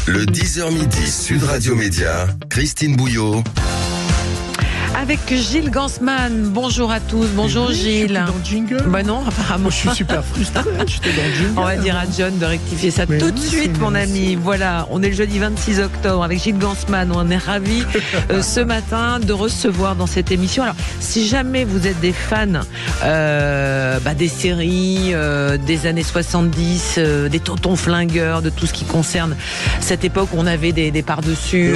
Le 10h midi Sud Radio Média, Christine Bouillot. Avec Gilles Gansman. Bonjour à tous. Bonjour Gilles. Je suis dans le jingle. Bah non, apparemment. Je suis super frustré. J'étais dans le jingle. On va dire à John de rectifier ça tout de suite, mon ami. Voilà, on est le jeudi 26 octobre avec Gilles Gansman. On est ravis ce matin de recevoir dans cette émission. Alors, si jamais vous êtes des fans des séries des années 70, des tontons flingueurs, de tout ce qui concerne cette époque où on avait des par-dessus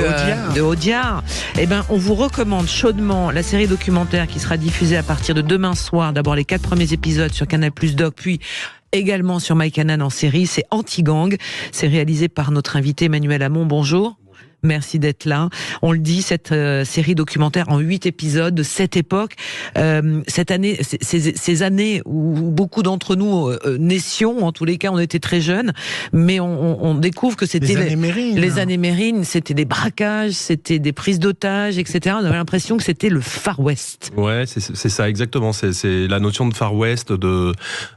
de Audiard, eh ben, on vous recommande chaudement la série documentaire qui sera diffusée à partir de demain soir. D'abord les 4 premiers épisodes sur Canal+ Doc, puis également sur MyCanal en série. C'est Anti-Gang. C'est réalisé par notre invité Emmanuel Hamon. Bonjour. Merci d'être là. On le dit, cette série documentaire en 8 épisodes de cette époque, cette année, ces années où beaucoup d'entre nous naissions, en tous les cas, on était très jeunes, mais on découvre que c'était les années Mérines, c'était des braquages, c'était des prises d'otages, etc. On avait l'impression que c'était le Far West. Ouais, c'est ça exactement. C'est la notion de Far West, de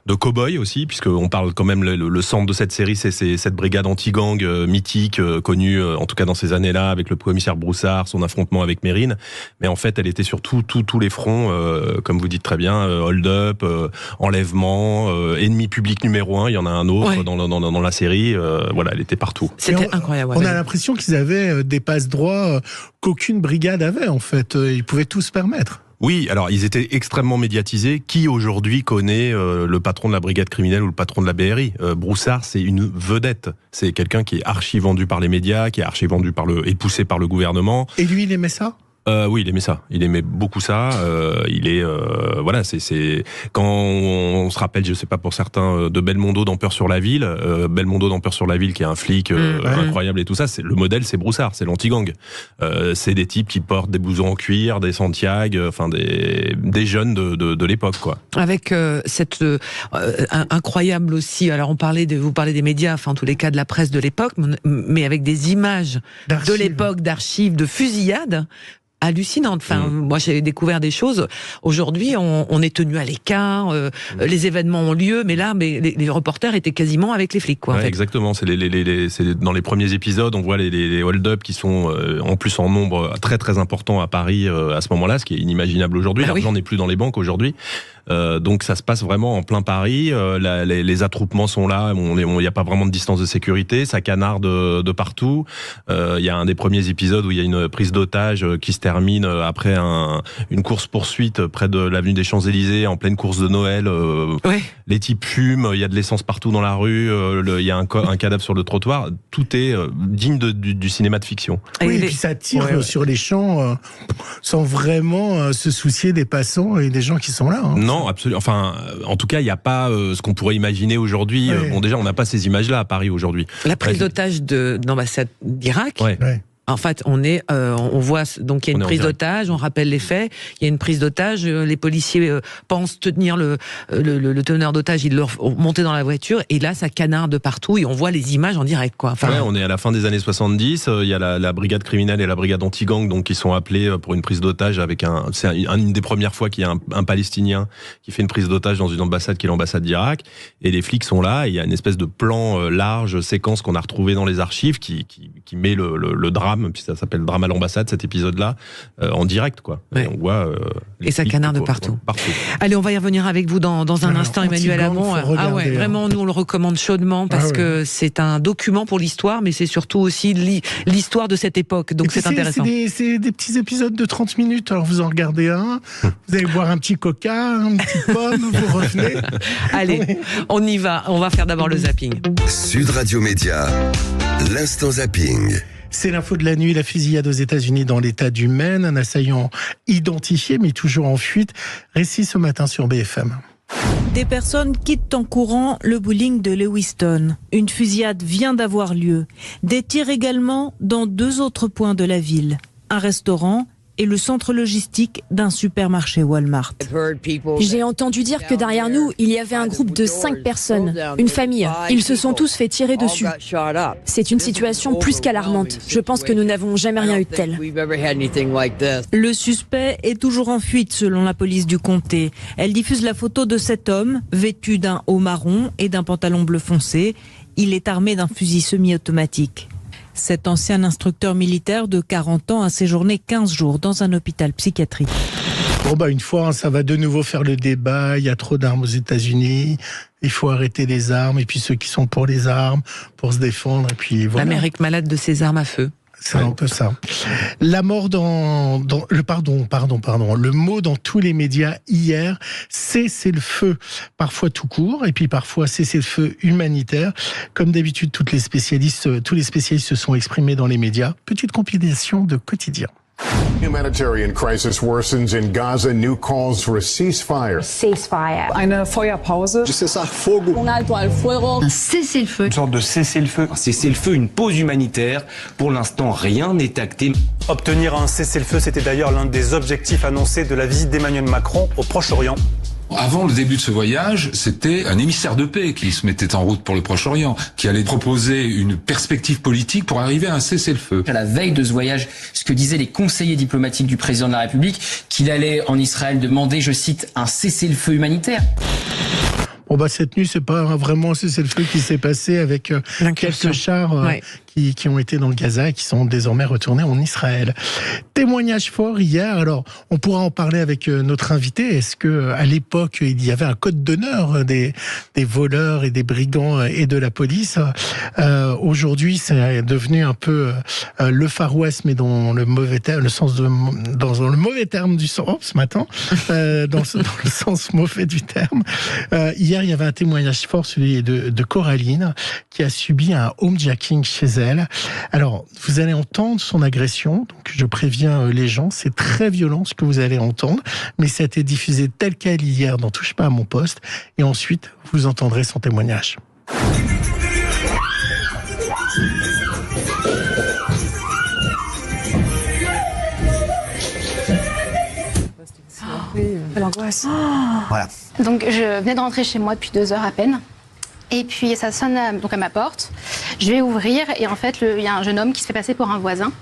cow-boy aussi, puisqu'on parle quand même le centre de cette série, c'est cette brigade anti-gang mythique, connue en tout cas dans ces années-là, avec le commissaire Broussard, son affrontement avec Mérine. Mais en fait, elle était sur tous les fronts, comme vous dites très bien, hold-up, enlèvement, ennemi public numéro 1. Il y en a un autre dans la série. Voilà, elle était partout. C'était incroyable. On a l'impression qu'ils avaient des passe-droits qu'aucune brigade avait, en fait. Ils pouvaient tout se permettre. Oui, alors ils étaient extrêmement médiatisés. Qui aujourd'hui connaît le patron de la brigade criminelle ou le patron de la BRI ? Broussard, c'est une vedette. C'est quelqu'un qui est archi vendu par les médias, qui est archi vendu et poussé par le gouvernement. Et lui, il aimait ça ? Oui, il aimait ça. Il aimait beaucoup ça. Il est voilà, c'est quand on se rappelle, je sais pas pour certains, de Belmondo dans Peur sur la ville. Belmondo dans Peur sur la ville, qui est un flic incroyable et tout ça. C'est le modèle, c'est Broussard, c'est l'anti-gang. C'est des types qui portent des blousons en cuir, des Santiago, enfin des jeunes de l'époque, quoi. Avec cette incroyable aussi. Alors vous parlez des médias, enfin en tous les cas de la presse de l'époque, mais avec des images de l'époque, d'archives, de fusillades. Hallucinante. Enfin, moi j'ai découvert des choses. Aujourd'hui, on est tenu à l'écart. Les événements ont lieu, mais là, les reporters étaient quasiment avec les flics, quoi. En fait. Exactement. C'est dans les premiers épisodes, on voit les hold-up qui sont en plus en nombre très très important à Paris à ce moment-là, ce qui est inimaginable aujourd'hui. L'argent n'est plus dans les banques aujourd'hui. Donc ça se passe vraiment en plein Paris. Les attroupements sont là. Il n'y a pas vraiment de distance de sécurité. Ça canarde de partout. Il y a un des premiers épisodes où il y a une prise d'otage qui se termine après une course-poursuite près de l'avenue des Champs-Élysées, en pleine course de Noël. Les types fument, il y a de l'essence partout dans la rue, il y a un cadavre sur le trottoir. Tout est digne du cinéma de fiction. Oui, et puis ça tire sur les champs sans vraiment se soucier des passants et des gens qui sont là. Hein. Non, absolument. Enfin, en tout cas, il n'y a pas ce qu'on pourrait imaginer aujourd'hui. Bon, déjà, on n'a pas ces images-là à Paris aujourd'hui. La prise d'otage de l'ambassade d'Irak. En fait, on voit donc il y a une prise d'otage, on rappelle les faits. Il y a une prise d'otage, les policiers pensent tenir le teneur d'otage, ils le montent dans la voiture et là ça canarde de partout et on voit les images en direct, quoi. Enfin, on est à la fin des années 70. Il y a la brigade criminelle et la brigade anti-gang donc qui sont appelés pour une prise d'otage avec c'est une des premières fois qu'il y a un Palestinien qui fait une prise d'otage dans une ambassade qui est l'ambassade d'Irak et les flics sont là. Et il y a une espèce de plan large séquence qu'on a retrouvé dans les archives qui met le drame. Puis ça s'appelle Drame à l'ambassade, cet épisode-là, en direct, quoi. Et on voit. Et ça canarde partout. Allez, on va y revenir avec vous dans un instant, Emmanuel Hamon. Vraiment, nous on le recommande chaudement parce que c'est un document pour l'histoire, mais c'est surtout aussi l'histoire de cette époque. Donc c'est intéressant. C'est des petits épisodes de 30 minutes. Alors vous en regardez un, vous allez boire un petit coca, une petite pomme, vous revenez. Allez, on y va. On va faire d'abord le zapping. Sud Radio Média, l'instant zapping. C'est l'info de la nuit, la fusillade aux États-Unis dans l'État du Maine, un assaillant identifié mais toujours en fuite. Récit ce matin sur BFM. Des personnes quittent en courant le bowling de Lewiston. Une fusillade vient d'avoir lieu. Des tirs également dans 2 autres points de la ville. Un restaurant et le centre logistique d'un supermarché Walmart. J'ai entendu dire que derrière nous, il y avait un groupe de 5 personnes, une famille. Ils se sont tous fait tirer dessus. C'est une situation plus qu'alarmante. Je pense que nous n'avons jamais rien eu de tel. Le suspect est toujours en fuite selon la police du comté. Elle diffuse la photo de cet homme, vêtu d'un haut marron et d'un pantalon bleu foncé. Il est armé d'un fusil semi-automatique. Cet ancien instructeur militaire de 40 ans a séjourné 15 jours dans un hôpital psychiatrique. Bon, une fois, ça va de nouveau faire le débat. Il y a trop d'armes aux États-Unis. Il faut arrêter les armes. Et puis ceux qui sont pour les armes, pour se défendre. Et puis voilà. L'Amérique malade de ses armes à feu. C'est un peu ça. La mort le mot dans tous les médias hier, cessez-le-feu. Parfois tout court, et puis parfois cessez-le-feu humanitaire. Comme d'habitude, tous les spécialistes se sont exprimés dans les médias. Petite compilation de quotidien. Humanitarian crisis worsens in Gaza. New calls for a ceasefire. Ceasefire. Eine Feuerpause. Cessar-fogo. Un alto al fuego. Un cessez-le-feu. Une sorte de cessez-le-feu. Un cessez-le-feu, une pause humanitaire. Pour l'instant, rien n'est acté. Obtenir un cessez-le-feu, c'était d'ailleurs l'un des objectifs annoncés de la visite d'Emmanuel Macron au Proche-Orient. Avant le début de ce voyage, c'était un émissaire de paix qui se mettait en route pour le Proche-Orient, qui allait proposer une perspective politique pour arriver à un cessez-le-feu. À la veille de ce voyage, ce que disaient les conseillers diplomatiques du président de la République, qu'il allait en Israël demander, je cite, un cessez-le-feu humanitaire. Cette nuit, c'est pas vraiment un cessez-le-feu qui s'est passé avec quelques chars qui ont été dans le Gaza et qui sont désormais retournés en Israël. Témoignage fort hier. Alors, on pourra en parler avec notre invité. Est-ce que à l'époque, il y avait un code d'honneur des voleurs et des brigands et de la police? Aujourd'hui, c'est devenu un peu le Far West, mais dans le mauvais terme, dans le mauvais terme du sens ce matin, dans le sens mauvais du terme. Hier, il y avait un témoignage fort, celui de Coraline, qui a subi un homejacking chez elle. Alors, vous allez entendre son agression, donc je préviens les gens, c'est très violent ce que vous allez entendre, mais ça a été diffusé tel quel hier dans Touche pas à mon poste, et ensuite, vous entendrez son témoignage. L'angoisse. Voilà. Donc je venais de rentrer chez moi depuis 2 heures à peine. Et puis ça sonne donc à ma porte. Je vais ouvrir et en fait il y a un jeune homme qui se fait passer pour un voisin.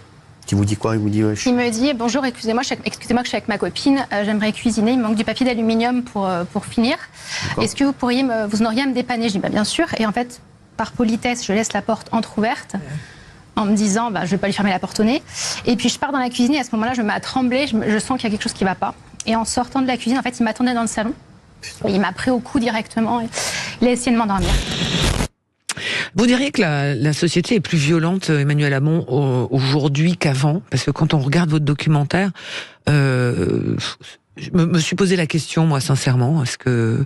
Qui vous dit quoi? Il vous dit Il me dit bonjour, excusez-moi que je suis avec ma copine, j'aimerais cuisiner, il me manque du papier d'aluminium pour finir. Est-ce que vous auriez à me dépanner? Je dis bien sûr. Et en fait, par politesse, je laisse la porte entrouverte. En me disant, je vais pas lui fermer la porte au nez. Et puis je pars dans la cuisine et à ce moment-là, je me mets à trembler, je sens qu'il y a quelque chose qui va pas. Et en sortant de la cuisine, en fait, il m'attendait dans le salon. Et il m'a pris au cou directement. Il a essayé de m'endormir. Vous diriez que la société est plus violente, Emmanuel Hamon, aujourd'hui qu'avant? Parce que quand on regarde votre documentaire, je me suis posé la question, moi, sincèrement. Est-ce que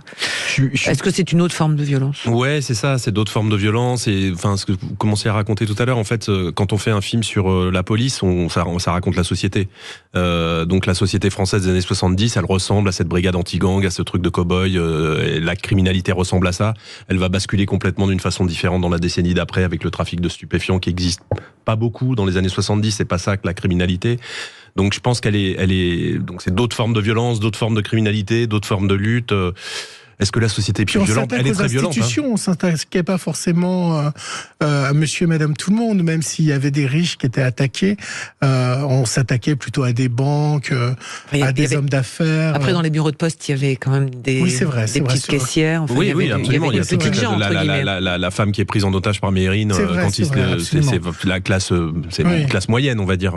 c'est une autre forme de violence? Ouais, c'est ça, c'est d'autres formes de violence. Et enfin, ce que vous commencez à raconter tout à l'heure, en fait, quand on fait un film sur la police, ça raconte la société. Donc la société française des années 70, elle ressemble à cette brigade anti-gang, à ce truc de cow-boy. La criminalité ressemble à ça. Elle va basculer complètement d'une façon différente dans la décennie d'après, avec le trafic de stupéfiants qui existe pas beaucoup dans les années 70. C'est pas ça que la criminalité. Donc je pense donc c'est d'autres formes de violence, d'autres formes de criminalité, d'autres formes de lutte. Est-ce que la société est plus violente? Elle est très violente. On ne s'attaquait pas forcément à monsieur et madame tout le monde, même s'il y avait des riches qui étaient attaqués. On s'attaquait plutôt à des banques, à des hommes d'affaires. Après, dans les bureaux de poste, il y avait quand même des petites caissières. Enfin, oui, absolument. Il y a une petite gens, la femme qui est prise en otage par Mérine, c'est la classe, c'est une classe moyenne, on va dire.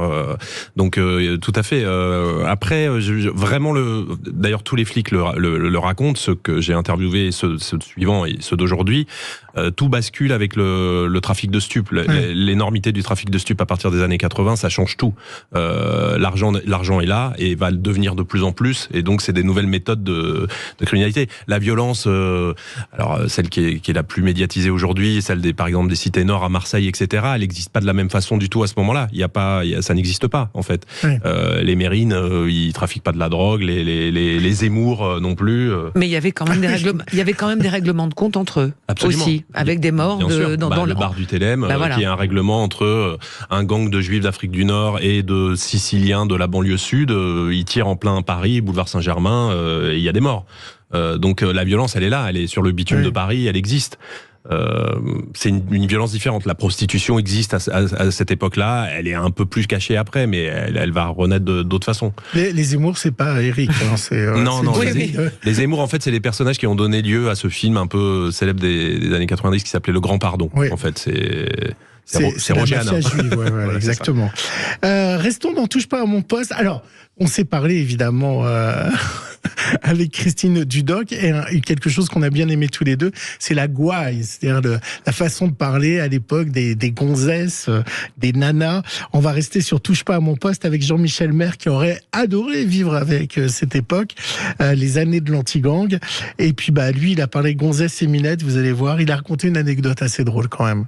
Donc, tout à fait. Après, vraiment, d'ailleurs, tous les flics le racontent, ce que j'ai interviewé, ceux suivants et ceux d'aujourd'hui, tout bascule avec le trafic de stupes. L'énormité du trafic de stupes à partir des années 80, ça change tout. L'argent est là et va le devenir de plus en plus, et donc c'est des nouvelles méthodes de criminalité. La violence, alors celle qui est la plus médiatisée aujourd'hui, celle par exemple des cités nord à Marseille, etc., elle n'existe pas de la même façon du tout à ce moment-là. Ça n'existe pas, en fait. Les Mérines, ils trafiquent pas de la drogue, les Zemmour non plus. Mais il y avait quand même des règlements de compte entre eux. Absolument. Aussi, avec des morts dans le bar du Télème, qui est un règlement entre un gang de Juifs d'Afrique du Nord et de Siciliens de la banlieue sud. Ils tirent en plein Paris, boulevard Saint-Germain, et il y a des morts. Donc la violence, elle est là, elle est sur le bitume de Paris, elle existe. C'est une violence différente. La prostitution existe à cette époque-là. Elle est un peu plus cachée après, mais elle va renaître d'autres façons. Les Zemmour, c'est pas Eric. Non. Les Zemmour, en fait, c'est les personnages qui ont donné lieu à ce film un peu célèbre des années 90 qui s'appelait Le Grand Pardon. En fait, C'est Roger Hanin. Voilà, exactement. Restons dans Touche pas à mon poste. Alors, on s'est parlé évidemment avec Christine Dudok et quelque chose qu'on a bien aimé tous les deux, c'est la gouaille, c'est-à-dire la façon de parler à l'époque des gonzesses, des nanas. On va rester sur Touche pas à mon poste avec Jean-Michel Maire qui aurait adoré vivre avec cette époque, les années de l'anti-gang. Et puis lui, il a parlé gonzesses et minettes, vous allez voir, il a raconté une anecdote assez drôle quand même.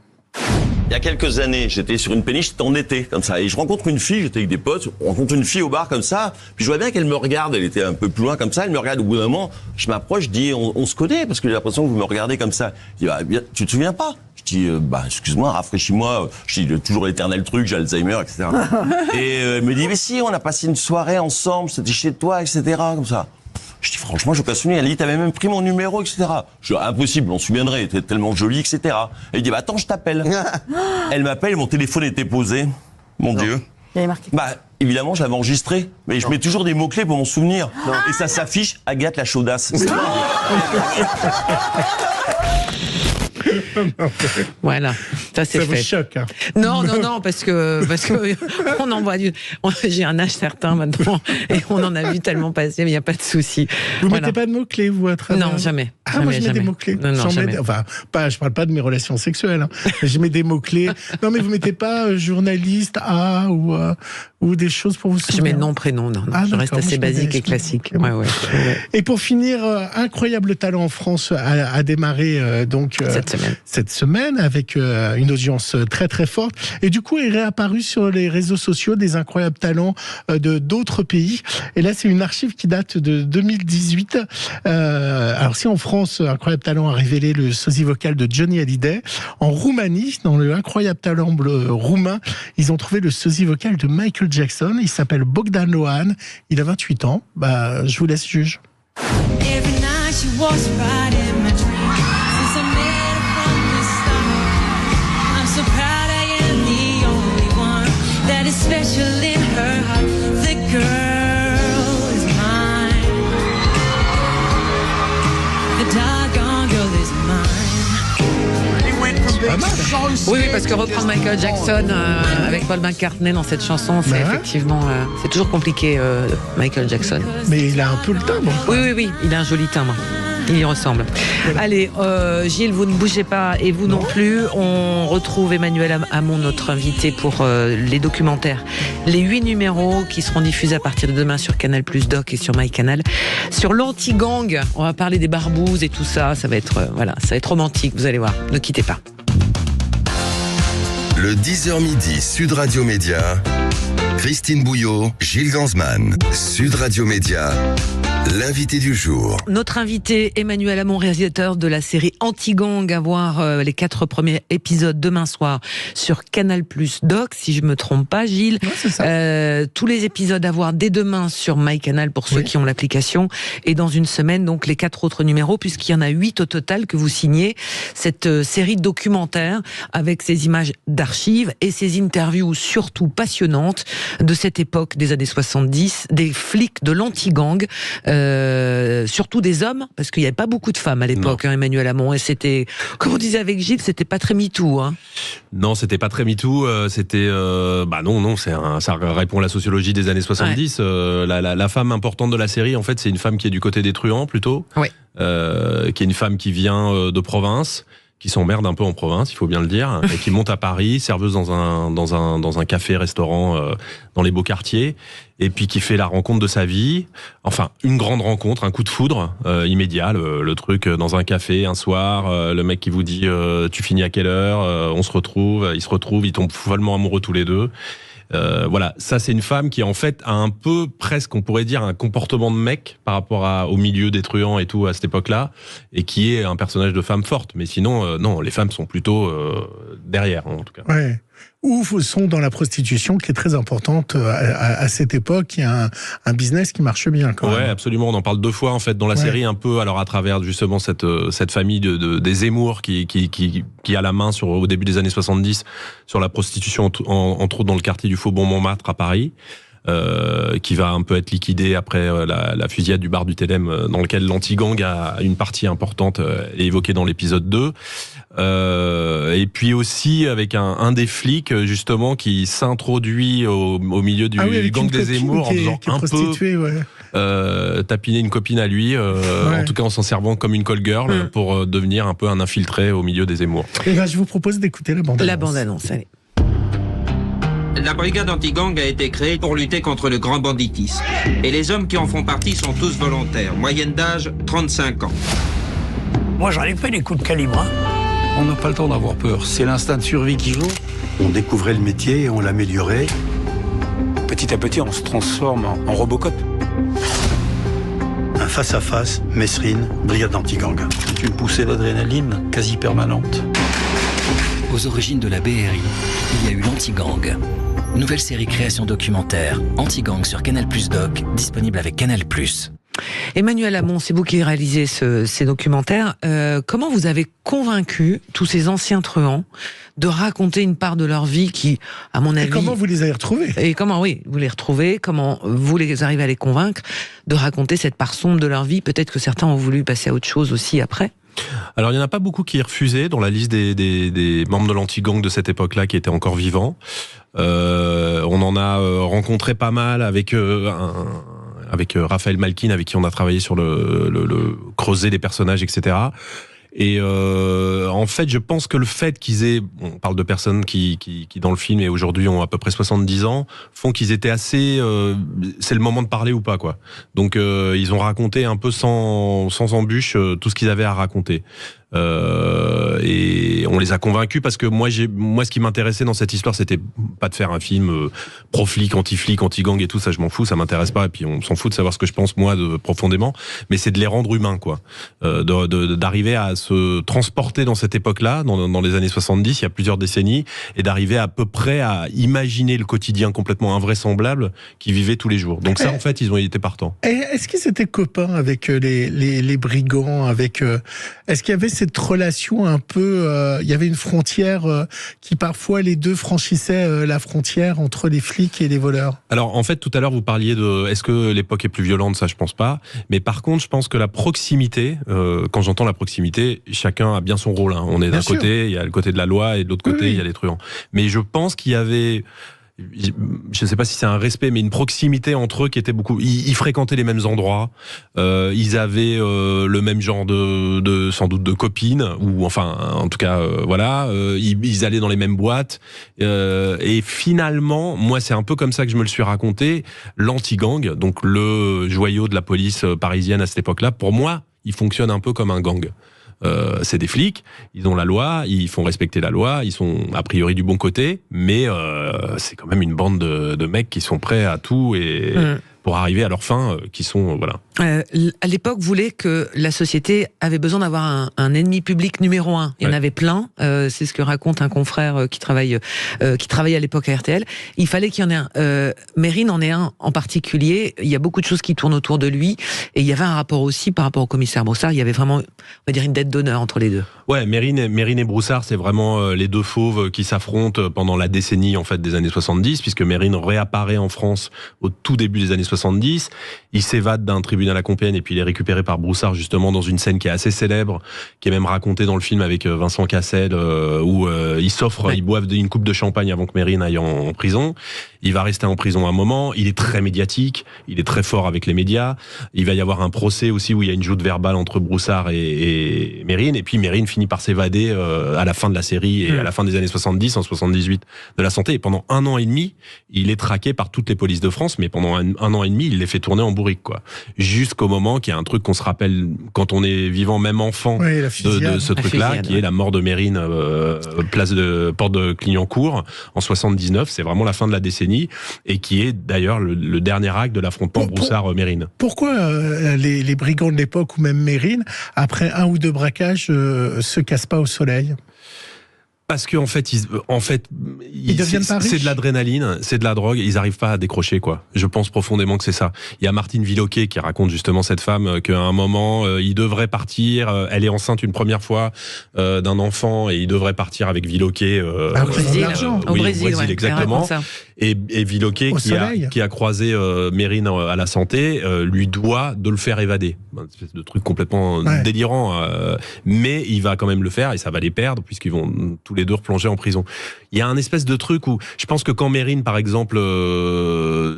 Il y a quelques années, j'étais sur une péniche, c'était en été, comme ça, et je rencontre une fille, j'étais avec des potes, on rencontre une fille au bar comme ça, puis je vois bien qu'elle me regarde, elle était un peu plus loin comme ça, elle me regarde, au bout d'un moment, je m'approche, je dis, on se connaît, parce que j'ai l'impression que vous me regardez comme ça. Je dis, tu te souviens pas? Je dis, excuse-moi, rafraîchis-moi, je dis, toujours l'éternel truc, j'ai Alzheimer, etc. Et elle me dit, mais si, on a passé une soirée ensemble, c'était chez toi, etc., comme ça. Je dis, franchement, je n'ai pas souvenir. Elle dit, t'avais même pris mon numéro, etc. Je dis, impossible, on se souviendrait, t'es tellement jolie, etc. Elle dit, attends, je t'appelle. Elle m'appelle, mon téléphone était posé. Mon Dieu. Il y avait marqué. Évidemment, je l'avais enregistré. Mais je mets toujours des mots-clés pour m'en souvenir. Et ça s'affiche, Agathe la chaudasse. Voilà, ça c'est fait. Ça vous choque, hein. Non, parce que on envoie j'ai un âge certain maintenant et on en a vu tellement passer, mais il n'y a pas de souci. Vous mettez pas de mots-clés, vous, à travers? Non, jamais. Moi, je mets des mots-clés. Non, jamais. Je parle pas de mes relations sexuelles, hein. Je mets des mots-clés. Non, mais vous mettez pas journaliste ou des choses pour vous souvenir? Je mets nom, prénom, non. Je reste assez basique et classique. Ouais. Et pour finir, Incroyable Talent en France a démarré cette semaine avec une audience très très forte. Et du coup, est réapparu sur les réseaux sociaux des incroyables talents de d'autres pays. Et là, c'est une archive qui date de 2018. Alors, si en France, Incroyable Talent a révélé le sosie vocal de Johnny Hallyday, en Roumanie, dans le Incroyable Talent roumain, ils ont trouvé le sosie vocal de Michael Jackson. Il s'appelle Bogdan Lohan. Il a 28 ans. Je vous laisse juge. Oui, parce que reprendre Michael Jackson avec Paul McCartney dans cette chanson, c'est effectivement, c'est toujours compliqué, Michael Jackson. Mais il a un peu le timbre. Oui, il a un joli timbre. Il y ressemble. Allez, Gilles, vous ne bougez pas et vous non plus. On retrouve Emmanuel Hamon, notre invité pour les documentaires. Les 8 numéros qui seront diffusés à partir de demain sur Canal+ Doc et sur MyCanal. Sur l'anti-gang, on va parler des barbouzes et tout ça. Ça va être, ça va être romantique, vous allez voir. Ne quittez pas. Le 10h midi, Sud Radio Média. Christine Bouillot, Gilles Gansman. Sud Radio Média. L'invité du jour. Notre invité, Emmanuel Hamon, réalisateur de la série Anti-Gang, à voir les 4 premiers épisodes demain soir sur Canal+ Doc, si je me trompe pas, Gilles. Ouais, c'est ça. Tous les épisodes à voir dès demain sur MyCanal pour ceux qui ont l'application. Et dans une semaine, donc, les 4 autres numéros, puisqu'il y en a 8 au total que vous signez. Cette série documentaire avec ces images d'archives et ces interviews surtout passionnantes de cette époque des années 70, des flics de l'anti-gang. Surtout des hommes, parce qu'il n'y avait pas beaucoup de femmes à l'époque, Emmanuel Hamon, et c'était, comme on disait avec Gilles, c'était pas très MeToo. Non, c'était pas très MeToo, c'était... non, ça répond à la sociologie des années 70. La femme importante de la série, en fait, c'est une femme qui est du côté des truands, plutôt, qui est une femme qui vient de province, qui s'emmerde un peu en province, il faut bien le dire, et qui monte à Paris, serveuse dans un café-restaurant dans les beaux quartiers, et puis qui fait la rencontre de sa vie, enfin une grande rencontre, un coup de foudre immédiat, le truc dans un café un soir, le mec qui vous dit tu finis à quelle heure, on se retrouve, ils se retrouvent, ils tombent follement amoureux tous les deux. Voilà, ça c'est une femme qui en fait a un peu, presque on pourrait dire, un comportement de mec par rapport au milieu des truands et tout à cette époque-là, et qui est un personnage de femme forte. Mais sinon, non, les femmes sont plutôt derrière, en tout cas. Ouais. Ou sont dans la prostitution, qui est très importante à cette époque. Il y a un business qui marche bien, quand même. Ouais, absolument. On en parle 2 fois, en fait, dans la série, un peu, alors à travers justement cette famille des Zemmour qui a la main au début des années 70 sur la prostitution, entre autres dans le quartier du Faubourg Montmartre à Paris. qui va un peu être liquidé après la fusillade du bar du Télème, dans lequel l'anti-gang a une partie importante évoquée dans l'épisode 2. Et puis aussi avec un des flics justement qui s'introduit au milieu du gang des Zemmour en faisant un peu tapiner une copine à lui, en tout cas en s'en servant comme une call girl pour devenir un peu un infiltré au milieu des Zemmour. Et là, je vous propose d'écouter la bande-annonce. La bande-annonce, allez. La brigade anti-gang a été créée pour lutter contre le grand banditisme. Et les hommes qui en font partie sont tous volontaires. Moyenne d'âge, 35 ans. Moi, j'en ai fait des coups de calibre. Hein. On n'a pas le temps d'avoir peur. C'est l'instinct de survie qui joue. On découvrait le métier et on l'améliorait. Petit à petit, on se transforme en Robocop. Un face-à-face, Mesrine, brigade anti-gang. C'est une poussée d'adrénaline quasi permanente. Aux origines de la BRI, il y a eu l'Anti-Gang. Nouvelle série création documentaire, Anti-Gang sur Canal+ Doc, disponible avec Canal+. Emmanuel Hamon, c'est vous qui réalisez ces documentaires. Comment vous avez convaincu tous ces anciens truands de raconter une part de leur vie qui, à mon avis... Et comment vous les avez retrouvés ? Et comment, oui, vous les retrouvez, comment vous les arrivez à les convaincre de raconter cette part sombre de leur vie. Peut-être que certains ont voulu passer à autre chose aussi après. Alors il n'y en a pas beaucoup qui est refusé dans la liste des membres de l'anti-gang de cette époque-là qui étaient encore vivants. On en a rencontré pas mal avec Raphaël Malkin, avec qui on a travaillé sur le creuset des personnages, etc. Et en fait, je pense que le fait qu'ils aient, on parle de personnes qui dans le film et aujourd'hui ont à peu près 70 ans, font qu'ils étaient assez, c'est le moment de parler ou pas, quoi. Donc ils ont raconté un peu sans embûche tout ce qu'ils avaient à raconter. Et on les a convaincus parce que moi ce qui m'intéressait dans cette histoire, c'était pas de faire un film pro-flic, anti-flic, anti-gang et tout ça, je m'en fous, ça m'intéresse pas, et puis on s'en fout de savoir ce que je pense moi profondément, mais c'est de les rendre humains, quoi, d'arriver à se transporter dans cette époque-là, dans les années 70, il y a plusieurs décennies, et d'arriver à peu près à imaginer le quotidien complètement invraisemblable qu'ils vivaient tous les jours. Donc ça, en fait, ils ont été partants. Est-ce qu'ils étaient copains avec les brigands, avec est-ce qu'il y avait cette relation un peu, il y avait une frontière qui parfois les deux franchissaient la frontière entre les flics et les voleurs? Alors en fait tout à l'heure vous parliez de est-ce que l'époque est plus violente, ça je pense pas, mais par contre je pense que la proximité, quand j'entends la proximité, chacun a bien son rôle, hein. On est d'un côté, il y a le côté de la loi et de l'autre côté il y a les truands. Mais je pense qu'il y avait, je ne sais pas si c'est un respect, mais une proximité entre eux qui était beaucoup. Ils fréquentaient les mêmes endroits, ils avaient le même genre de sans doute de copines, ou enfin, en tout cas, voilà. Ils allaient dans les mêmes boîtes. Et finalement, moi, c'est un peu comme ça que je me le suis raconté. L'anti-gang, donc le joyau de la police parisienne à cette époque-là, pour moi, il fonctionne un peu comme un gang. C'est des flics, ils ont la loi, ils font respecter la loi, ils sont a priori du bon côté, mais c'est quand même une bande de mecs qui sont prêts à tout et pour arriver à leur fin, qui sont voilà. À l'époque, vous voulez que la société avait besoin d'avoir un ennemi public numéro 1. Il y en avait plein. C'est ce que raconte un confrère qui travaillait à l'époque à RTL. Il fallait qu'il y en ait un. Mesrine en est un en particulier. Il y a beaucoup de choses qui tournent autour de lui. Et il y avait un rapport aussi par rapport au commissaire Broussard. Il y avait vraiment, on va dire, une dette d'honneur entre les deux. Ouais, Mesrine et Broussard, c'est vraiment les deux fauves qui s'affrontent pendant la décennie en fait des années 70, puisque Mesrine réapparaît en France au tout début des années 70. Il s'évade d'un tribunal à Compiègne et puis il est récupéré par Broussard justement dans une scène qui est assez célèbre, qui est même racontée dans le film avec Vincent Cassel, où ils boivent une coupe de champagne avant que Mesrine aille en prison. Il va rester en prison un moment. Il est très médiatique, il est très fort avec les médias. Il va y avoir un procès aussi où il y a une joute verbale entre Broussard et Mesrine, et puis Mesrine finit par s'évader à la fin de la série et à la fin des années 70, en 78, de la Santé. Et pendant 1 an et demi, il est traqué par toutes les polices de France, mais pendant un an et demi, il les fait tourner en bourrique, quoi. Jusqu'au moment qu'il y a un truc qu'on se rappelle quand on est vivant, même enfant, de ce truc-là, qui est la mort de Mesrine, place de porte de Clignancourt, en 79. C'est vraiment la fin de la décennie, et qui est d'ailleurs le dernier acte de l'affrontement Broussard-Mesrine. Pourquoi les brigands de l'époque, ou même Mesrine, après 1 ou 2 braquages, se cassent pas au soleil? Parce qu'en fait, c'est de l'adrénaline, c'est de la drogue, ils n'arrivent pas à décrocher, quoi. Je pense profondément que c'est ça. Il y a Martine Villoquet qui raconte justement cette femme qu'à un moment, il devrait partir, elle est enceinte une première fois d'un enfant, et il devrait partir avec Villoquet au Brésil, au Brésil, exactement. Et Villoquet, qui a croisé Mérine à la santé, lui doit de le faire évader. Un espèce de truc complètement délirant. Mais il va quand même le faire et ça va les perdre puisqu'ils vont tous les deux replonger en prison. Il y a un espèce de truc où je pense que quand Mérine, par exemple,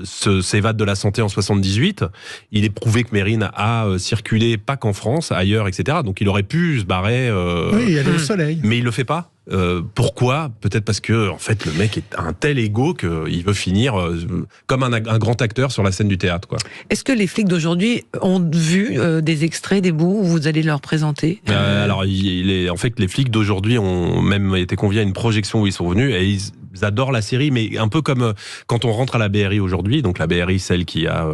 s'évade de la santé en 78, il est prouvé que Mérine a circulé pas qu'en France, ailleurs, etc. Donc il aurait pu se barrer. Oui, aller au soleil. Mais il le fait pas. Pourquoi ? Peut-être parce que en fait le mec est un tel égo qu'il veut finir comme un grand acteur sur la scène du théâtre, quoi. Est-ce que les flics d'aujourd'hui ont vu des extraits, des bouts où vous allez leur présenter Alors en fait les flics d'aujourd'hui ont même été conviés à une projection où ils sont venus et ils adorent la série, mais un peu comme quand on rentre à la BRI aujourd'hui, donc la BRI, celle qui a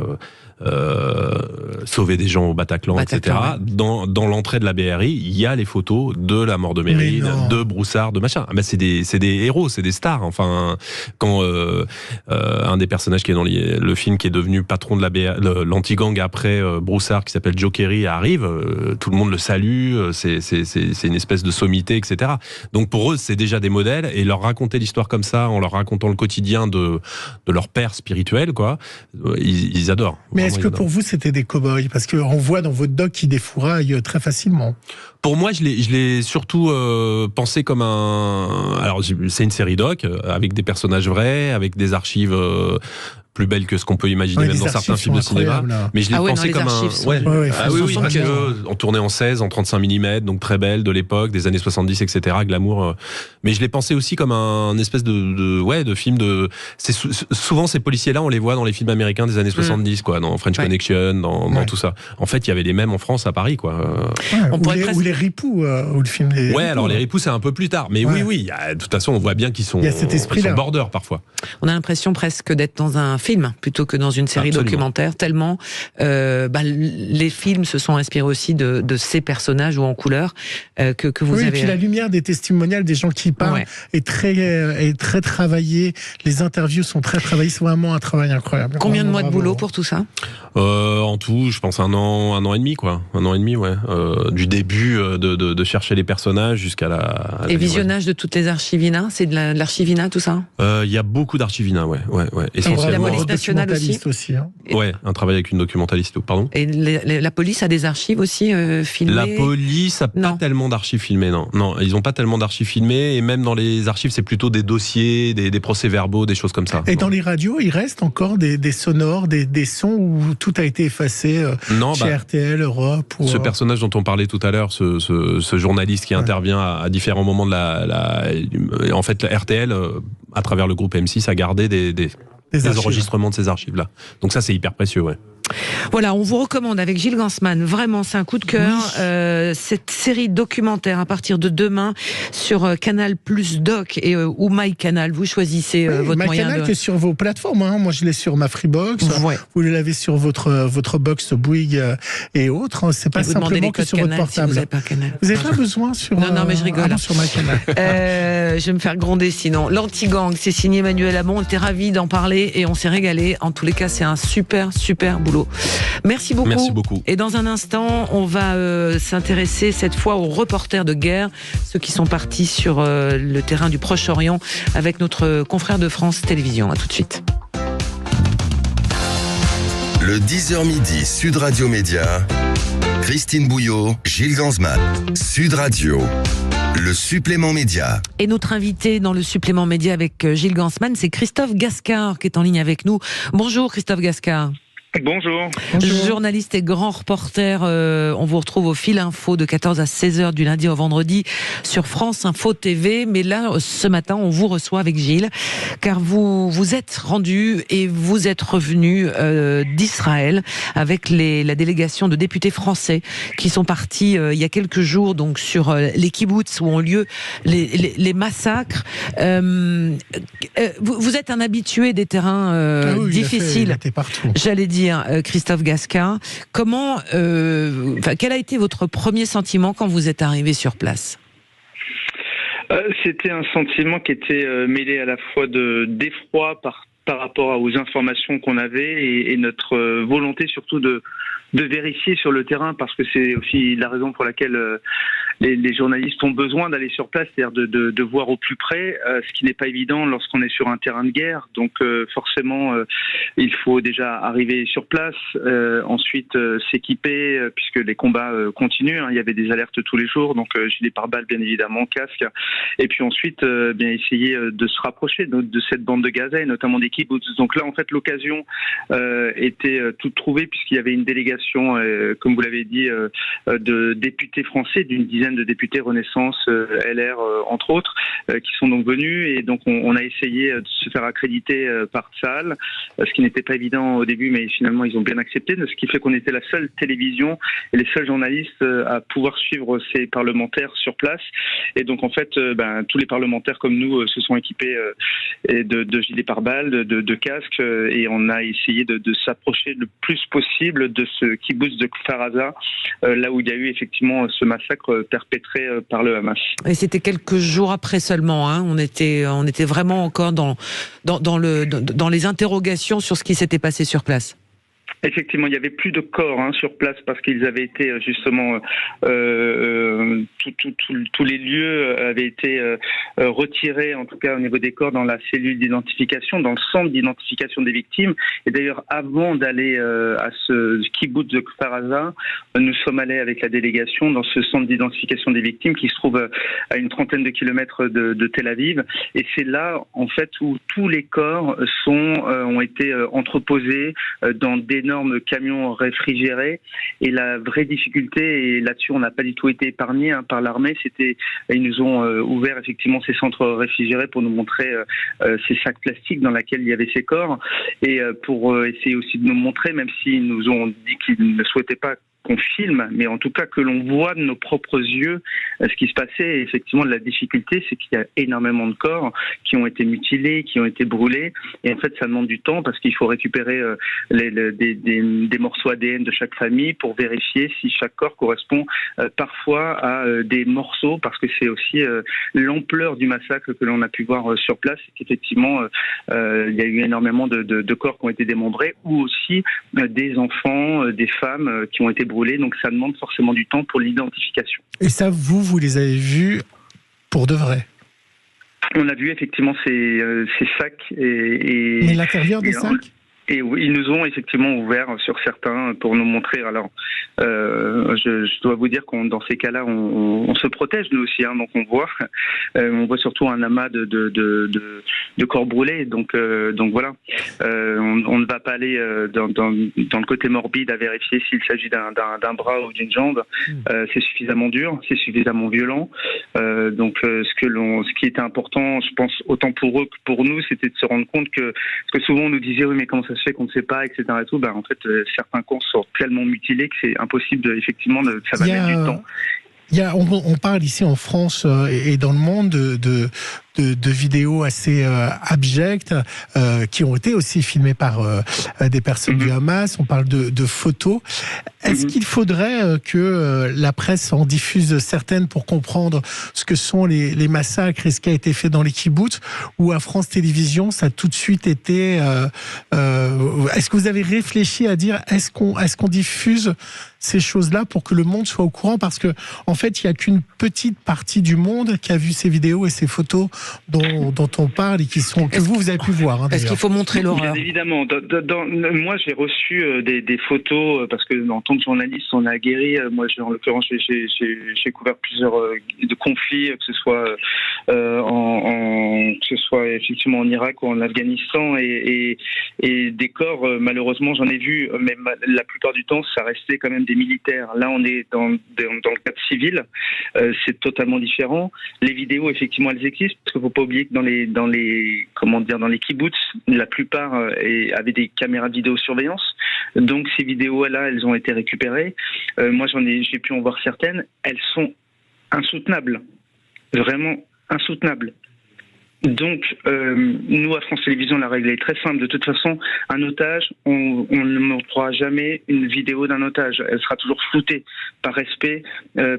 sauver des gens au Bataclan, etc. Ouais. Dans l'entrée de la BRI, il y a les photos de la mort de Mérine, de Broussard, de machin. C'est des héros, c'est des stars. Enfin, quand un des personnages qui est dans le film, qui est devenu patron de l'anti-gang après Broussard, qui s'appelle Joe Kerry, arrive, tout le monde le salue. C'est une espèce de sommité, etc. Donc pour eux, c'est déjà des modèles, et leur raconter l'histoire comme ça, en leur racontant le quotidien de leur père spirituel, quoi, ils adorent. Mais est-ce que pour vous, c'était des cow-boys ? Parce qu'on voit dans votre doc qu'ils défouraillent très facilement. Pour moi, je l'ai surtout pensé comme un... Alors, c'est une série doc, avec des personnages vrais, avec des archives... plus belle que ce qu'on peut imaginer, même dans certains films de cinéma. Mais je l'ai pensé comme un... Oui, parce que on tournait en 16, en 35 mm, donc très belle, de l'époque, des années 70, etc., glamour. Mais je l'ai pensé aussi comme un espèce de film de... Souvent, ces policiers-là, on les voit dans les films américains des années 70, quoi, dans French Connection, dans tout ça. En fait, il y avait les mêmes en France, à Paris, quoi. Ou les ripoux, ou le film des... Ouais, alors les ripoux, c'est un peu plus tard. Mais oui, de toute façon, on voit bien qu'ils sont border, parfois. On a l'impression presque d'être dans un film plutôt que dans une série documentaire, tellement les films se sont inspirés aussi de ces personnages ou en couleur que vous avez. Et puis la lumière des testimonials des gens qui parlent est très travaillée. Les interviews sont très travaillées. C'est vraiment un travail incroyable. Combien de mois de boulot pour tout ça ? En tout, je pense un an et demi, quoi. Un an et demi, ouais. Du début de chercher les personnages jusqu'à la et visionnage de toutes les archivina. C'est de l'archivina, tout ça ? Il y a beaucoup d'archivina, ouais. Essentiellement. La police nationale aussi. Ouais, un travail avec une documentaliste. Pardon. Et la police a des archives aussi filmées. La police a pas tellement d'archives filmées, non. Non, ils ont pas tellement d'archives filmées, et même dans les archives, c'est plutôt des dossiers, des procès-verbaux, des choses comme ça. Et dans les radios, il reste encore des sonores, des sons où tout a été effacé chez RTL, Europe. Ce personnage dont on parlait tout à l'heure, ce journaliste qui intervient à différents moments de en fait, la RTL, à travers le groupe M6, a gardé des enregistrements de ces archives-là. Donc ça, c'est hyper précieux, ouais. Voilà, on vous recommande avec Gilles Gansman, vraiment c'est un coup de cœur, cette série documentaire à partir de demain sur Canal Plus Doc ou MyCanal, vous choisissez votre moyen MyCanal qui est sur vos plateformes, moi je l'ai sur ma Freebox, vous l'avez sur votre box Bouygues et autres, c'est pas simplement que sur votre portable. Vous n'avez pas besoin sur... Non, mais je rigole. Sur MyCanal. Je vais me faire gronder sinon. L'Anti-Gang, c'est signé Emmanuel Hamon, on était ravis d'en parler et on s'est régalé. En tous les cas, c'est un super boulot. Merci beaucoup. Merci beaucoup. Et dans un instant, on va s'intéresser cette fois aux reporters de guerre, ceux qui sont partis sur le terrain du Proche-Orient avec notre confrère de France Télévisions. À tout de suite. Le 10h midi, Sud Radio Média, Christine Bouillot, Gilles Gansman. Sud Radio, le supplément média. Et notre invité dans le supplément média avec Gilles Gansman, c'est Christophe Gascard qui est en ligne avec nous. Bonjour Christophe Gascard. Bonjour. Journaliste et grand reporter, on vous retrouve au Fil Info de 14 à 16h du lundi au vendredi sur France Info TV. Mais là, ce matin, on vous reçoit avec Gilles, car vous êtes rendu et vous êtes revenu d'Israël avec la délégation de députés français qui sont partis il y a quelques jours donc sur les kibboutz où ont lieu les massacres. Vous êtes un habitué des terrains difficiles. J'allais dire. Christophe Gascard, quel a été votre premier sentiment quand vous êtes arrivé sur place ? C'était un sentiment qui était mêlé à la fois d'effroi par rapport aux informations qu'on avait et notre volonté surtout de vérifier sur le terrain, parce que c'est aussi la raison pour laquelle les journalistes ont besoin d'aller sur place, c'est-à-dire de voir au plus près, ce qui n'est pas évident lorsqu'on est sur un terrain de guerre. Donc forcément, il faut déjà arriver sur place, ensuite s'équiper, puisque les combats continuent. Il y avait des alertes tous les jours, donc gilet pare-balles bien évidemment, casque, et puis ensuite bien essayer de se rapprocher de cette bande de Gaza et notamment des kibbutz. Donc là, en fait, l'occasion était toute trouvée, puisqu'il y avait une délégation, comme vous l'avez dit, de députés français, d'une dizaine de députés Renaissance, LR entre autres, qui sont donc venus, et donc on a essayé de se faire accréditer par Tsahal, ce qui n'était pas évident au début, mais finalement ils ont bien accepté, ce qui fait qu'on était la seule télévision et les seuls journalistes à pouvoir suivre ces parlementaires sur place. Et donc en fait, tous les parlementaires comme nous se sont équipés de gilets pare-balles, de casques, et on a essayé de s'approcher le plus possible de ce kibbutz de Kfar Aza, là où il y a eu effectivement ce massacre perpétré par le Hamas. Et c'était quelques jours après seulement, on était vraiment encore dans les interrogations sur ce qui s'était passé sur place. Effectivement, il n'y avait plus de corps sur place parce qu'ils avaient été justement tous les lieux avaient été retirés, en tout cas au niveau des corps, dans la cellule d'identification, dans le centre d'identification des victimes. Et d'ailleurs, avant d'aller à ce kibbutz de Kfar Aza, nous sommes allés avec la délégation dans ce centre d'identification des victimes qui se trouve à une trentaine de kilomètres de Tel Aviv. Et c'est là, en fait, où tous les corps ont été entreposés dans d'énormes camions réfrigérés. Et la vraie difficulté, et là-dessus on n'a pas du tout été épargné par l'armée, ils nous ont ouvert effectivement ces centres réfrigérés pour nous montrer ces sacs plastiques dans lesquels il y avait ces corps, et pour essayer aussi de nous montrer, même s'ils nous ont dit qu'ils ne souhaitaient pas qu'on filme, mais en tout cas que l'on voit de nos propres yeux ce qui se passait. Et effectivement, la difficulté, c'est qu'il y a énormément de corps qui ont été mutilés, qui ont été brûlés, et en fait ça demande du temps parce qu'il faut récupérer des morceaux ADN de chaque famille pour vérifier si chaque corps correspond parfois à des morceaux, parce que c'est aussi l'ampleur du massacre que l'on a pu voir sur place, c'est qu'effectivement il y a eu énormément de corps qui ont été démembrés, ou aussi des enfants, des femmes qui ont été brûlés, donc ça demande forcément du temps pour l'identification. Et ça, vous les avez vus pour de vrai? On a vu effectivement ces sacs. Mais l'intérieur des sacs? Et oui, ils nous ont effectivement ouvert sur certains pour nous montrer. Alors, je dois vous dire qu'on dans ces cas-là, on se protège nous aussi. Donc on voit surtout un amas de corps brûlés. Donc voilà, on ne va pas aller dans le côté morbide à vérifier s'il s'agit d'un bras ou d'une jambe. C'est suffisamment dur, c'est suffisamment violent. Donc ce qui était important, je pense, autant pour eux que pour nous, c'était de se rendre compte que souvent on nous disait oui, mais comment ça se fait qu'on ne sait pas, etc. Et tout. En fait, certains corps sont tellement mutilés que c'est impossible, effectivement, ça va mettre du temps. On parle ici en France et dans le monde de vidéos assez abjectes qui ont été aussi filmées par des personnes du Hamas. On parle de photos. Est-ce qu'il faudrait que la presse en diffuse certaines pour comprendre ce que sont les massacres et ce qui a été fait dans les kibbutz, ou à France Télévisions ça a tout de suite été est-ce que vous avez réfléchi à dire est-ce qu'on diffuse ces choses-là pour que le monde soit au courant, parce que en fait il n'y a qu'une petite partie du monde qui a vu ces vidéos et ces photos dont on parle et que vous avez pu voir. Est-ce qu'il faut montrer l'horreur? Bien évidemment. Moi, j'ai reçu des photos parce que en tant que journaliste, on a aguerri. Moi, en l'occurrence, j'ai couvert plusieurs de conflits, que ce soit effectivement en Irak ou en Afghanistan, et des corps. Malheureusement, j'en ai vu, mais la plupart du temps, ça restait quand même des militaires. Là, on est dans le cadre civil. C'est totalement différent. Les vidéos, effectivement, elles existent, parce qu'il ne faut pas oublier que dans les kibbutz, la plupart avaient des caméras de vidéosurveillance. Donc ces vidéos-là, elles ont été récupérées. Moi, j'ai pu en voir certaines. Elles sont insoutenables, vraiment insoutenables. Donc, nous, à France Télévisions, la règle est très simple. De toute façon, un otage, on ne montrera jamais une vidéo d'un otage. Elle sera toujours floutée, par respect,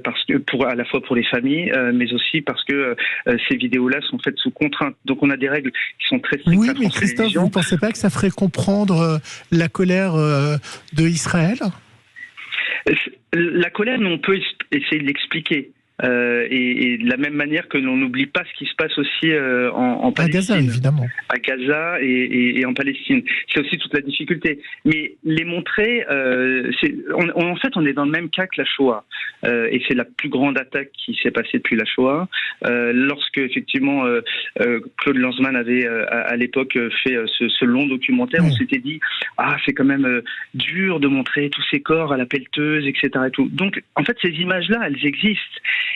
parce que à la fois pour les familles, mais aussi parce que ces vidéos-là sont faites sous contrainte. Donc, on a des règles qui sont très strictes. Oui, mais Christophe, vous ne pensez pas que ça ferait comprendre la colère de Israël? La colère, on peut essayer de l'expliquer. et de la même manière que l'on n'oublie pas ce qui se passe aussi en Palestine. À Gaza, évidemment. À Gaza et en Palestine. C'est aussi toute la difficulté. Mais les montrer, en fait, on est dans le même cas que la Shoah. Et c'est la plus grande attaque qui s'est passée depuis la Shoah. Lorsque, effectivement, Claude Lanzmann avait, à l'époque, fait ce long documentaire, on s'était dit, c'est quand même dur de montrer tous ces corps à la pelleteuse, etc. Et tout. Donc, en fait, ces images-là, elles existent.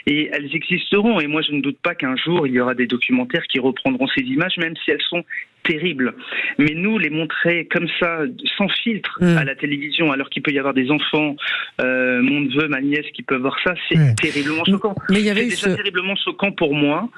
Et elles existeront. Et moi, je ne doute pas qu'un jour, il y aura des documentaires qui reprendront ces images, même si elles sont terribles. Mais nous, les montrer comme ça, sans filtre, à la télévision, alors qu'il peut y avoir des enfants, mon neveu, ma nièce, qui peuvent voir ça, c'est terriblement choquant. Mais il y avait c'est déjà terriblement choquant pour moi,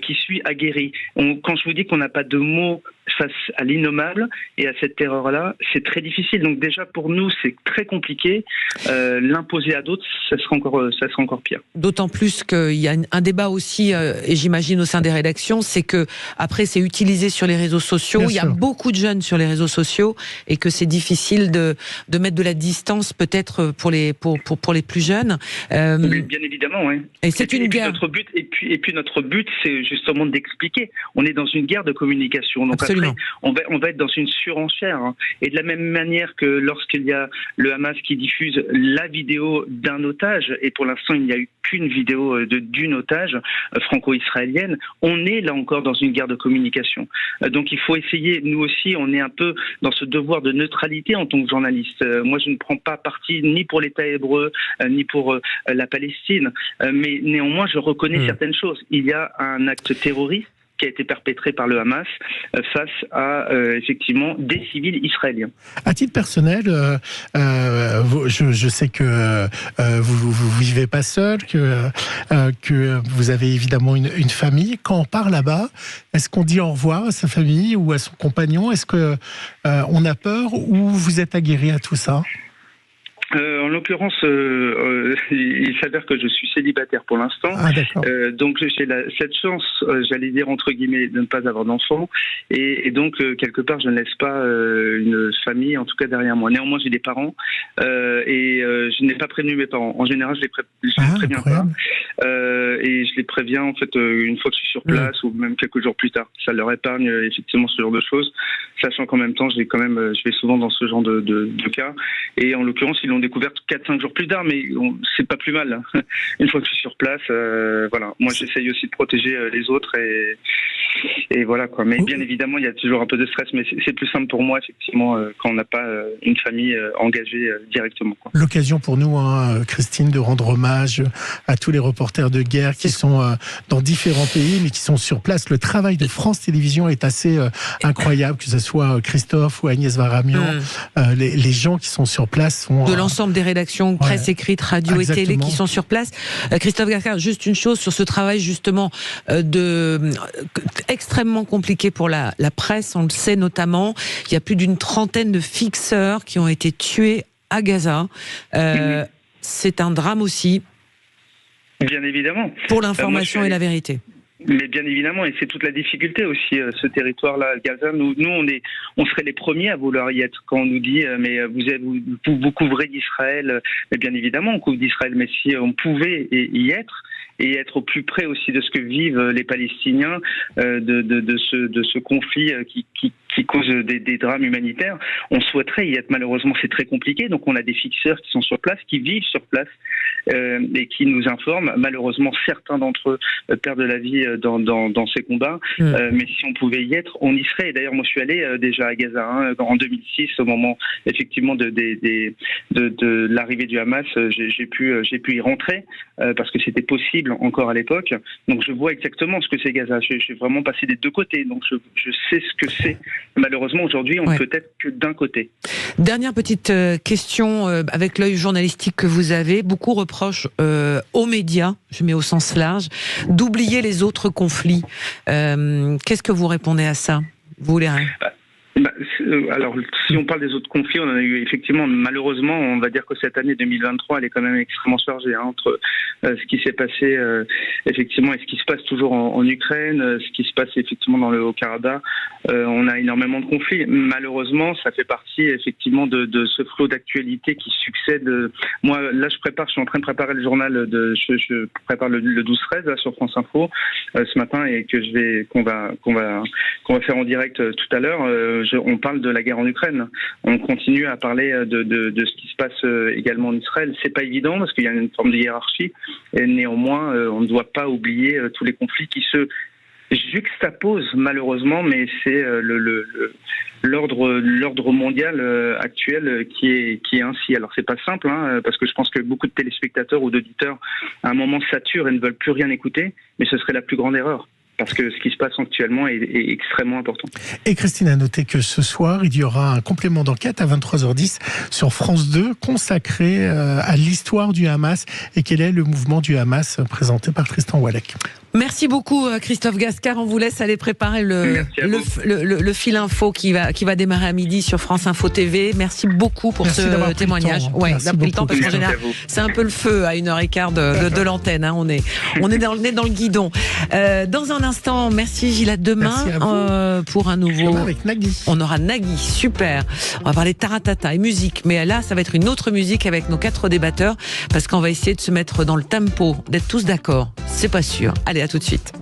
qui suis aguerri. Quand je vous dis qu'on n'a pas de mots face à l'innommable et à cette terreur-là, c'est très difficile. Donc déjà, pour nous, c'est très compliqué. L'imposer à d'autres, ça sera encore pire. D'autant plus qu'il y a un débat aussi, et j'imagine au sein des rédactions, c'est que après, c'est utilisé sur les réseaux sociaux. Il y a beaucoup de jeunes sur les réseaux sociaux et que c'est difficile de mettre de la distance peut-être pour les plus jeunes. Bien évidemment, oui. Et c'est une guerre. Et puis notre but, c'est justement d'expliquer. On est dans une guerre de communication. Donc absolument. Après, on va être dans une surenchère. Hein. Et de la même manière que lorsqu'il y a le Hamas qui diffuse la vidéo d'un otage, et pour l'instant il n'y a eu qu'une vidéo d'une otage franco-israélienne, on est là encore dans une guerre de communication. Donc il faut essayer, nous aussi, on est un peu dans ce devoir de neutralité en tant que journaliste. Moi, je ne prends pas parti ni pour l'État hébreu, ni pour la Palestine, mais néanmoins, je reconnais certaines choses. Il y a un acte terroriste qui a été perpétré par le Hamas face à, effectivement, des civils israéliens. À titre personnel, je sais que vous vivez pas seul, que vous avez évidemment une famille. Quand on part là-bas, est-ce qu'on dit au revoir à sa famille ou à son compagnon? Est-ce que on a peur ou vous êtes aguerri à tout ça? En l'occurrence, il s'avère que je suis célibataire pour l'instant. Donc j'ai cette chance, j'allais dire entre guillemets, de ne pas avoir d'enfant. Et donc, quelque part, je ne laisse pas une famille, en tout cas derrière moi. Néanmoins, j'ai des parents et je n'ai pas prévenu mes parents. En général, je les préviens pas. Et je les préviens, en fait, une fois que je suis sur place ou même quelques jours plus tard. Ça leur épargne, effectivement, ce genre de choses. Sachant qu'en même temps, je vais souvent dans ce genre de cas. Et en l'occurrence, ils l'ont découvert 4-5 jours plus tard, mais c'est pas plus mal. Une fois que je suis sur place, voilà. Moi, j'essaye aussi de protéger les autres et voilà quoi. Mais bien évidemment, il y a toujours un peu de stress, mais c'est plus simple pour moi, effectivement, quand on n'a pas une famille engagée directement. L'occasion pour nous, Christine, de rendre hommage à tous les reporters de guerre qui sont dans différents pays, mais qui sont sur place. Le travail de France Télévisions est assez incroyable, que ce soit Christophe ou Agnès Varamian. Les gens qui sont sur place sont... De l'ensemble des rédactions, presse écrite, radio et télé qui sont sur place. Christophe Gascard, juste une chose sur ce travail justement extrêmement compliqué pour la presse, on le sait notamment. Il y a plus d'une trentaine de fixeurs qui ont été tués à Gaza. C'est un drame aussi. Bien évidemment. Pour l'information et la vérité. Mais bien évidemment, et c'est toute la difficulté aussi, ce territoire-là, Gaza. Nous, on serait les premiers à vouloir y être. Quand on nous dit, mais vous couvrez d'Israël, mais bien évidemment, on couvre d'Israël. Mais si on pouvait y être, et être au plus près aussi de ce que vivent les Palestiniens, de ce conflit qui cause des drames humanitaires, on souhaiterait y être. Malheureusement, c'est très compliqué. Donc, on a des fixeurs qui sont sur place, qui vivent sur place et qui nous informent. Malheureusement, certains d'entre eux perdent la vie dans ces combats. Mais si on pouvait y être, on y serait. Et d'ailleurs, moi, je suis allé déjà à Gaza en 2006, au moment effectivement de l'arrivée du Hamas. J'ai pu y rentrer parce que c'était possible encore à l'époque. Donc, je vois exactement ce que c'est Gaza. J'ai vraiment passé des deux côtés. Donc, je sais ce que c'est. Malheureusement, aujourd'hui, on ne peut être que d'un côté. Dernière petite question, avec l'œil journalistique que vous avez, beaucoup reprochent aux médias, je mets au sens large, d'oublier les autres conflits. Qu'est-ce que vous répondez à ça, vous, les alors, si on parle des autres conflits, on en a eu effectivement, malheureusement, on va dire que cette année 2023, elle est quand même extrêmement chargée entre ce qui s'est passé effectivement et ce qui se passe toujours en Ukraine, ce qui se passe effectivement dans le Haut-Karabakh. on a énormément de conflits. Malheureusement, ça fait partie effectivement de ce flot d'actualité qui succède. Moi, là, je suis en train de préparer le journal je prépare le 12-13 là, sur France Info ce matin et qu'on va faire en direct tout à l'heure. On parle de la guerre en Ukraine. On continue à parler de ce qui se passe également en Israël. C'est pas évident parce qu'il y a une forme de hiérarchie et néanmoins, on ne doit pas oublier tous les conflits qui se juxtaposent malheureusement, mais c'est l'ordre mondial actuel qui est ainsi. Alors c'est pas simple, parce que je pense que beaucoup de téléspectateurs ou d'auditeurs à un moment saturent et ne veulent plus rien écouter, mais ce serait la plus grande erreur. Parce que ce qui se passe actuellement est extrêmement important. Et Christine a noté que ce soir, il y aura un complément d'enquête à 23h10 sur France 2 consacré à l'histoire du Hamas et quel est le mouvement du Hamas présenté par Tristan Walek. Merci beaucoup Christophe Gascard, on vous laisse aller préparer le fil info qui va démarrer à midi sur France Info TV. Merci beaucoup pour ce témoignage. D'avoir pris le temps parce qu'en général c'est un peu le feu à 1h15 de l'antenne. On est dans le guidon. Dans un instant, merci Gilles, à demain pour un nouveau. Avec Nagui. On aura Nagui, super. On va parler taratata et musique, mais là ça va être une autre musique avec nos 4 débatteurs parce qu'on va essayer de se mettre dans le tempo, d'être tous d'accord. C'est pas sûr. Allez, à tout de suite.